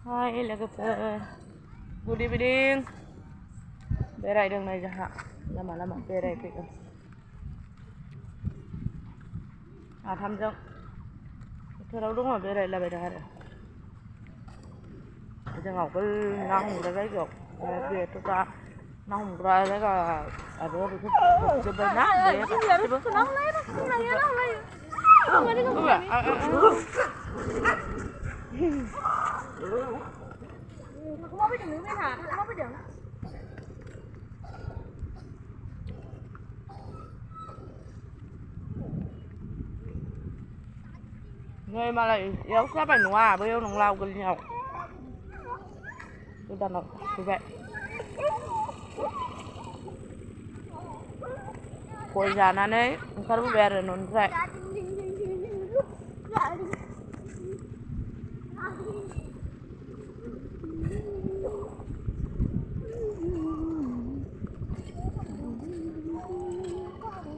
Hai lagapur. Good evening. Berai dong nai jaha. Lama-lama berai ke. Tham jong. Thao đúng rồi berai là berai rồi. Giờ ngọc cái nang ra cái gọc. Về tụi ta nang ra cái ở đó thì chụp bên nát để chụp cái nang lấy đó. Cái này nó lấy. Không đi không phải. Không có biết đường hả? Không có biết đường. Người mà lại yếu sát bánh hoa với yêu nồng lao gần nhau. Tôi đặt nó như vậy. Cô già này, không có bé rồi nó vậy.